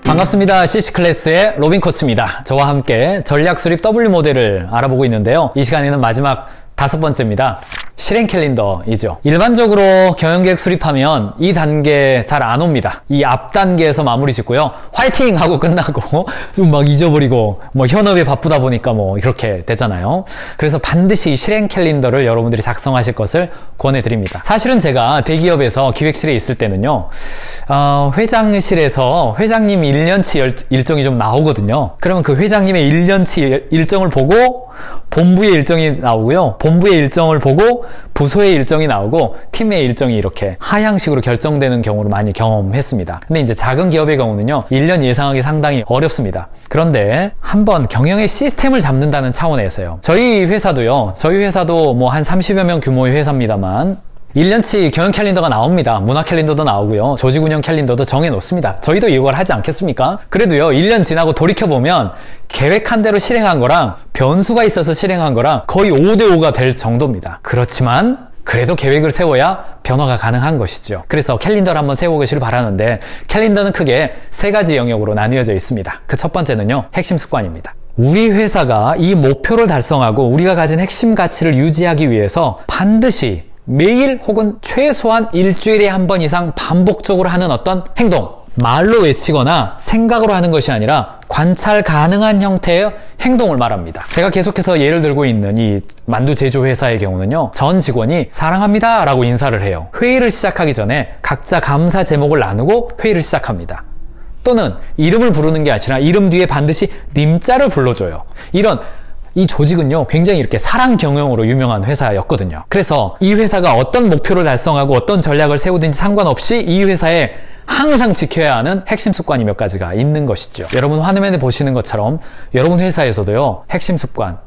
반갑습니다. CC클래스의 로빈 코치입니다. 저와 함께 전략 수립 W 모델을 알아보고 있는데요. 이 시간에는 마지막 5번째입니다. 실행 캘린더이죠. 일반적으로 경영계획 수립하면 이 단계 잘 안 옵니다. 이 앞 단계에서 마무리 짓고요. 화이팅! 하고 끝나고 막 잊어버리고 현업에 바쁘다 보니까 이렇게 되잖아요. 그래서 반드시 이 실행 캘린더를 여러분들이 작성하실 것을 권해드립니다. 사실은 제가 대기업에서 기획실에 있을 때는요. 회장실에서 회장님 1년치 일정이 좀 나오거든요. 그러면 그 회장님의 1년치 일정을 보고 본부의 일정이 나오고요. 본부의 일정을 보고 부서의 일정이 나오고 팀의 일정이 이렇게 하향식으로 결정되는 경우를 많이 경험했습니다. 근데 이제 작은 기업의 경우는요. 1년 예상하기 상당히 어렵습니다. 그런데 한번 경영의 시스템을 잡는다는 차원에서요. 저희 회사도 한 30여 명 규모의 회사입니다만 1년치 경영 캘린더가 나옵니다. 문화 캘린더도 나오고요. 조직 운영 캘린더도 정해놓습니다. 저희도 이걸 하지 않겠습니까? 그래도요. 1년 지나고 돌이켜보면 계획한 대로 실행한 거랑 변수가 있어서 실행한 거랑 거의 5대5가 될 정도입니다. 그렇지만 그래도 계획을 세워야 변화가 가능한 것이죠. 그래서 캘린더를 한번 세워보시길 바라는데 캘린더는 크게 3가지 영역으로 나뉘어져 있습니다. 그 첫 번째는요. 핵심 습관입니다. 우리 회사가 이 목표를 달성하고 우리가 가진 핵심 가치를 유지하기 위해서 반드시 매일 혹은 최소한 일주일에 한 번 이상 반복적으로 하는 어떤 행동, 말로 외치거나 생각으로 하는 것이 아니라 관찰 가능한 형태의 행동을 말합니다. 제가 계속해서 예를 들고 있는 이 만두 제조 회사의 경우는요. 전 직원이 사랑합니다 라고 인사를 해요. 회의를 시작하기 전에 각자 감사 제목을 나누고 회의를 시작합니다. 또는 이름을 부르는 게 아니라 이름 뒤에 반드시 님자를 불러줘요. 이 조직은요, 굉장히 이렇게 사랑 경영으로 유명한 회사였거든요. 그래서 이 회사가 어떤 목표를 달성하고 어떤 전략을 세우든지 상관없이 이 회사에 항상 지켜야 하는 핵심 습관이 몇 가지가 있는 것이죠. 여러분 화면에 보시는 것처럼 여러분 회사에서도요, 핵심 습관,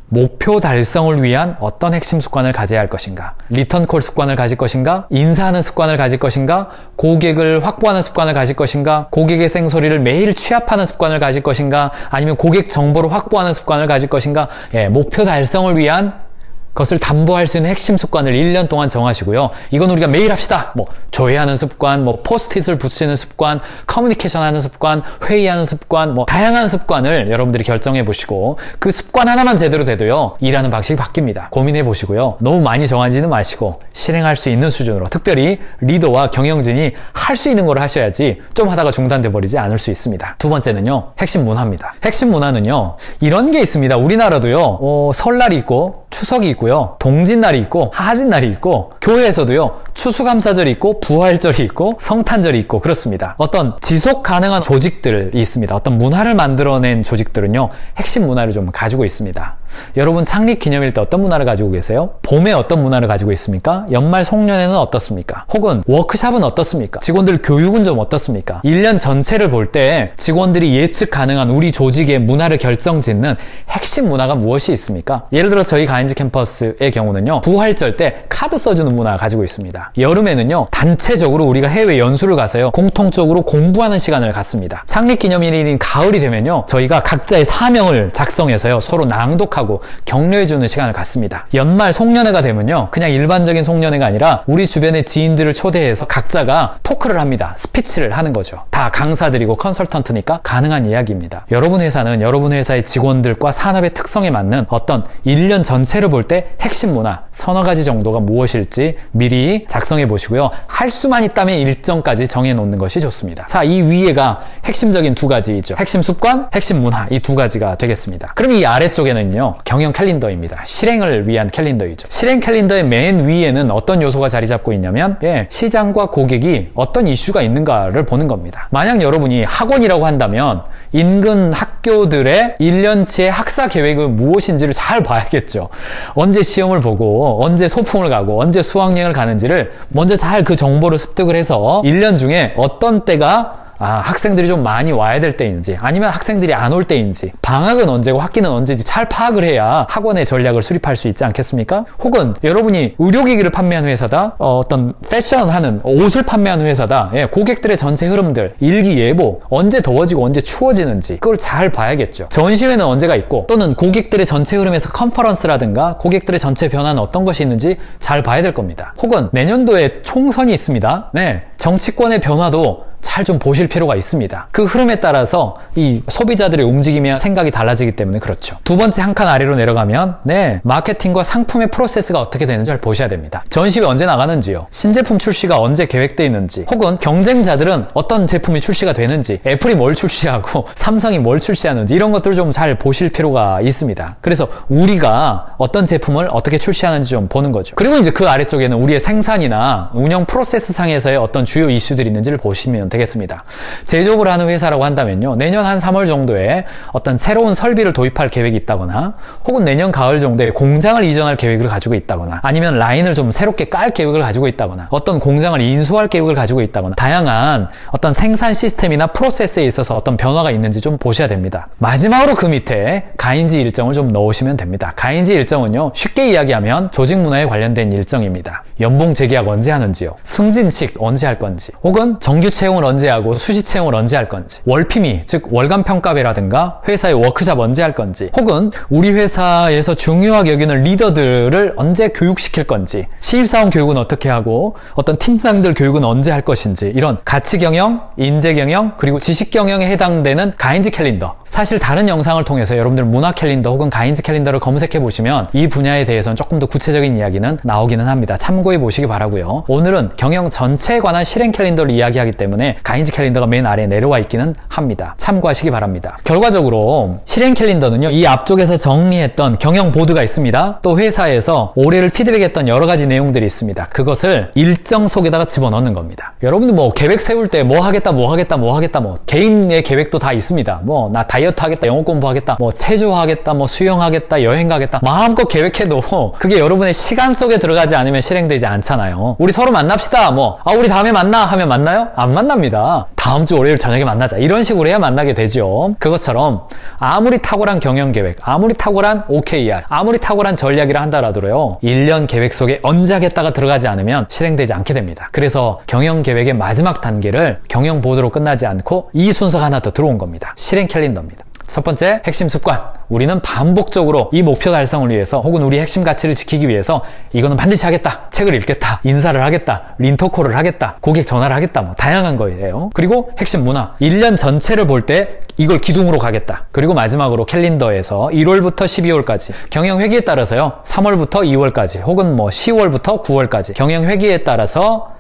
목표 달성을 위한 어떤 핵심 습관을 가져야 할 것인가? 리턴콜 습관을 가질 것인가? 인사하는 습관을 가질 것인가? 고객을 확보하는 습관을 가질 것인가? 고객의 생소리를 매일 취합하는 습관을 가질 것인가? 아니면 고객 정보를 확보하는 습관을 가질 것인가? 목표 달성을 위한 것을 담보할 수 있는 핵심 습관을 1년 동안 정하시고요. 이건 우리가 매일 합시다. 조회하는 습관, 포스트잇을 붙이는 습관, 커뮤니케이션 하는 습관, 회의하는 습관, 다양한 습관을 여러분들이 결정해 보시고 그 습관 하나만 제대로 돼도요. 일하는 방식이 바뀝니다. 고민해 보시고요. 너무 많이 정하지는 마시고 실행할 수 있는 수준으로 특별히 리더와 경영진이 할 수 있는 걸 하셔야지 좀 하다가 중단돼 버리지 않을 수 있습니다. 두 번째는요. 핵심 문화입니다. 핵심 문화는요. 이런 게 있습니다. 우리나라도요. 설날이 있고 추석이 있고요. 동짓날이 있고 하진날이 있고 교회에서도요. 추수감사절이 있고 부활절이 있고 성탄절이 있고 그렇습니다. 어떤 지속 가능한 조직들이 있습니다. 어떤 문화를 만들어낸 조직들은요. 핵심 문화를 좀 가지고 있습니다. 여러분 창립 기념일 때 어떤 문화를 가지고 계세요? 봄에 어떤 문화를 가지고 있습니까? 연말 송년회는 어떻습니까? 혹은 워크샵은 어떻습니까? 직원들 교육은 좀 어떻습니까? 1년 전체를 볼 때 직원들이 예측 가능한 우리 조직의 문화를 결정짓는 핵심 문화가 무엇이 있습니까? 예를 들어 저희 가인즈 캠퍼스의 경우는요. 부활절 때 카드 써주는 문화 가지고 있습니다. 여름에는요. 단체적으로 우리가 해외 연수를 가서요. 공통적으로 공부하는 시간을 갖습니다. 창립 기념일인 가을이 되면요. 저희가 각자의 사명을 작성해서요. 서로 낭독하고 격려해주는 시간을 갖습니다. 연말 송년회가 되면요. 그냥 일반적인 송년회가 아니라 우리 주변의 지인들을 초대해서 각자가 토크를 합니다. 스피치를 하는 거죠. 다 강사들이고 컨설턴트니까 가능한 이야기입니다. 여러분 회사는 여러분 회사의 직원들과 산업의 특성에 맞는 어떤 1년 전체를 볼 때 핵심 문화 서너 가지 정도가 무엇일지 미리 작성해 보시고요. 할 수만 있다면 일정까지 정해 놓는 것이 좋습니다. 자, 이 위에가 핵심적인 2가지이죠. 핵심 습관, 핵심 문화 이 2가지가 되겠습니다. 그럼 이 아래쪽에는요. 경영 캘린더입니다. 실행을 위한 캘린더이죠. 실행 캘린더의 맨 위에는 어떤 요소가 자리 잡고 있냐면 시장과 고객이 어떤 이슈가 있는가를 보는 겁니다. 만약 여러분이 학원이라고 한다면 인근 학교들의 1년치의 학사 계획은 무엇인지를 잘 봐야겠죠. 언제 시험을 보고 언제 소풍을 가고 언제 수학여행을 가는지를 먼저 잘 그 정보를 습득을 해서 1년 중에 어떤 때가 학생들이 좀 많이 와야 될 때인지 아니면 학생들이 안 올 때인지 방학은 언제고 학기는 언제인지 잘 파악을 해야 학원의 전략을 수립할 수 있지 않겠습니까? 혹은 여러분이 의료기기를 판매하는 회사다, 어떤 패션하는 옷을 판매하는 회사다, 고객들의 전체 흐름들, 일기예보, 언제 더워지고 언제 추워지는지 그걸 잘 봐야겠죠. 전시회는 언제가 있고 또는 고객들의 전체 흐름에서 컨퍼런스라든가 고객들의 전체 변화는 어떤 것이 있는지 잘 봐야 될 겁니다. 혹은 내년도에 총선이 있습니다. 정치권의 변화도 잘 좀 보실 필요가 있습니다. 그 흐름에 따라서 이 소비자들의 움직임이나 생각이 달라지기 때문에 그렇죠. 두 번째 한 칸 아래로 내려가면 마케팅과 상품의 프로세스가 어떻게 되는지 잘 보셔야 됩니다. 전시회 언제 나가는지요, 신제품 출시가 언제 계획되어 있는지, 혹은 경쟁자들은 어떤 제품이 출시가 되는지, 애플이 뭘 출시하고 삼성이 뭘 출시하는지 이런 것들을 좀 잘 보실 필요가 있습니다. 그래서 우리가 어떤 제품을 어떻게 출시하는지 좀 보는 거죠. 그리고 이제 그 아래쪽에는 우리의 생산이나 운영 프로세스 상에서의 어떤 주요 이슈들이 있는지를 보시면 되겠습니다. 제조업을 하는 회사라고 한다면요, 내년 한 3월 정도에 어떤 새로운 설비를 도입할 계획이 있다거나, 혹은 내년 가을 정도에 공장을 이전할 계획을 가지고 있다거나, 아니면 라인을 좀 새롭게 깔 계획을 가지고 있다거나, 어떤 공장을 인수할 계획을 가지고 있다거나, 다양한 어떤 생산 시스템이나 프로세스에 있어서 어떤 변화가 있는지 좀 보셔야 됩니다. 마지막으로 그 밑에 가인지 일정을 좀 넣으시면 됩니다. 가인지 일정은요, 쉽게 이야기하면 조직 문화에 관련된 일정입니다. 연봉 재계약 언제 하는지요, 승진식 언제 할 건지, 혹은 정규 채용을 언제 하고 수시 채용을 언제 할 건지, 월PM, 즉 월간 평가회라든가 회사의 워크샵 언제 할 건지, 혹은 우리 회사에서 중요하게 여기는 리더들을 언제 교육시킬 건지, 신입사원 교육은 어떻게 하고 어떤 팀장들 교육은 언제 할 것인지, 이런 가치 경영, 인재 경영, 그리고 지식 경영에 해당되는 가인지 캘린더, 사실 다른 영상을 통해서 여러분들 문화 캘린더 혹은 가인지 캘린더를 검색해 보시면 이 분야에 대해서는 조금 더 구체적인 이야기는 나오기는 합니다. 참고해 보시기 바라고요. 오늘은 경영 전체에 관한 실행 캘린더를 이야기하기 때문에 가인지 캘린더가 맨 아래에 내려와 있기는 합니다. 참고하시기 바랍니다. 결과적으로 실행 캘린더는요, 이 앞쪽에서 정리했던 경영 보드가 있습니다. 또 회사에서 올해를 피드백했던 여러 가지 내용들이 있습니다. 그것을 일정 속에다가 집어넣는 겁니다. 여러분들 뭐 계획 세울 때 뭐 하겠다 뭐 개인의 계획도 다 있습니다. 뭐 나 다이어트 하겠다, 영어 공부하겠다, 뭐 체조하겠다, 뭐 수영하겠다, 여행 가겠다, 마음껏 계획해도 그게 여러분의 시간 속에 들어가지 않으면 실행되지 않잖아요. 우리 서로 만납시다, 우리 다음에 만나 하면 만나요? 안 만납니다. 다음 주 월요일 저녁에 만나자, 이런 식으로 해야 만나게 되죠. 그것처럼 아무리 탁월한 경영 계획, 아무리 탁월한 OKR, 아무리 탁월한 전략이라 한다라도요, 1년 계획 속에 언제 하겠다가 들어가지 않으면 실행되지 않게 됩니다. 그래서 경영 계획의 마지막 단계를 경영 보드로 끝나지 않고 이 순서가 하나 더 들어온 겁니다. 실행 캘린더입니다. 첫 번째, 핵심 습관. 우리는 반복적으로 이 목표 달성을 위해서, 혹은 우리 핵심 가치를 지키기 위해서 이거는 반드시 하겠다, 책을 읽겠다, 인사를 하겠다, 린터콜을 하겠다, 고객 전화를 하겠다, 다양한 거예요. 그리고 핵심 문화. 1년 전체를 볼 때 이걸 기둥으로 가겠다. 그리고 마지막으로 캘린더에서 1월부터 12월까지 경영 회기에 따라서요, 3월부터 2월까지, 혹은 10월부터 9월까지 경영 회기에 따라서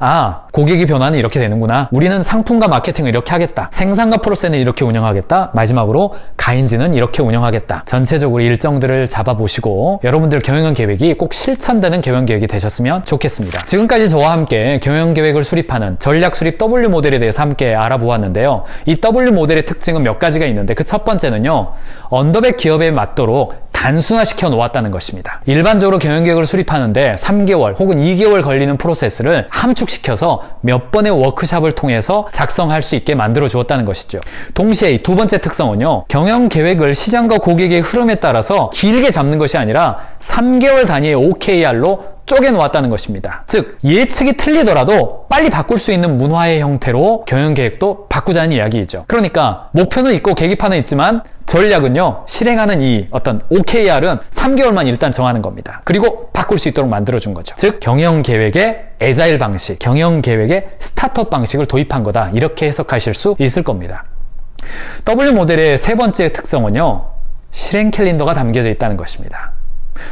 고객의 변화는 이렇게 되는구나, 우리는 상품과 마케팅을 이렇게 하겠다, 생산과 프로세스는 이렇게 운영하겠다, 마지막으로 가인지는 이렇게 운영하겠다. 전체적으로 일정들을 잡아보시고 여러분들 경영 계획이 꼭 실천되는 경영 계획이 되셨으면 좋겠습니다. 지금까지 저와 함께 경영 계획을 수립하는 전략 수립 W 모델에 대해서 함께 알아보았는데요. 이 W 모델의 특징은 몇 가지가 있는데, 그 첫 번째는요, 언더백 기업에 맞도록 단순화시켜 놓았다는 것입니다. 일반적으로 경영계획을 수립하는데 3개월 혹은 2개월 걸리는 프로세스를 함축시켜서 몇 번의 워크샵을 통해서 작성할 수 있게 만들어 주었다는 것이죠. 동시에 이 두 번째 특성은요, 경영계획을 시장과 고객의 흐름에 따라서 길게 잡는 것이 아니라 3개월 단위의 OKR로 쪼개놓았다는 것입니다. 즉, 예측이 틀리더라도 빨리 바꿀 수 있는 문화의 형태로 경영계획도 바꾸자는 이야기이죠. 그러니까 목표는 있고 계기판은 있지만 전략은요, 실행하는 이 어떤 OKR은 3개월만 일단 정하는 겁니다. 그리고 바꿀 수 있도록 만들어준 거죠. 즉, 경영계획의 애자일 방식, 경영계획의 스타트업 방식을 도입한 거다, 이렇게 해석하실 수 있을 겁니다. W 모델의 세 번째 특성은요, 실행 캘린더가 담겨져 있다는 것입니다.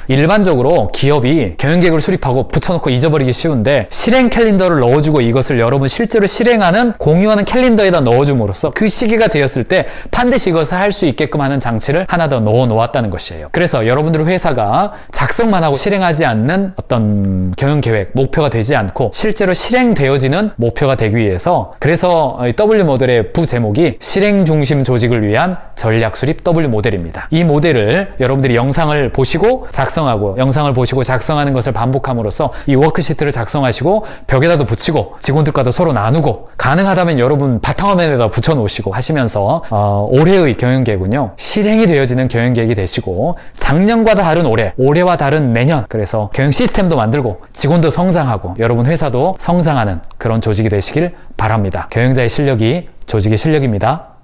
일반적으로 기업이 경영계획을 수립하고 붙여놓고 잊어버리기 쉬운데, 실행 캘린더를 넣어주고 이것을 여러분 실제로 실행하는, 공유하는 캘린더에다 넣어줌으로써 그 시기가 되었을 때 반드시 이것을 할 수 있게끔 하는 장치를 하나 더 넣어 놓았다는 것이에요. 그래서 여러분들 회사가 작성만 하고 실행하지 않는 어떤 경영계획, 목표가 되지 않고 실제로 실행되어지는 목표가 되기 위해서, 그래서 W 모델의 부제목이 실행 중심 조직을 위한 전략 수립 W 모델입니다. 이 모델을 여러분들이 영상을 보시고 작성하고, 영상을 보시고 작성하는 것을 반복함으로써 이 워크시트를 작성하시고 벽에다도 붙이고 직원들과도 서로 나누고, 가능하다면 여러분 바탕화면에다 붙여놓으시고 하시면서 올해의 경영계획은요, 실행이 되어지는 경영계획이 되시고, 작년과 다른 올해, 올해와 다른 내년, 그래서 경영 시스템도 만들고 직원도 성장하고 여러분 회사도 성장하는 그런 조직이 되시길 바랍니다. 경영자의 실력이 조직의 실력입니다.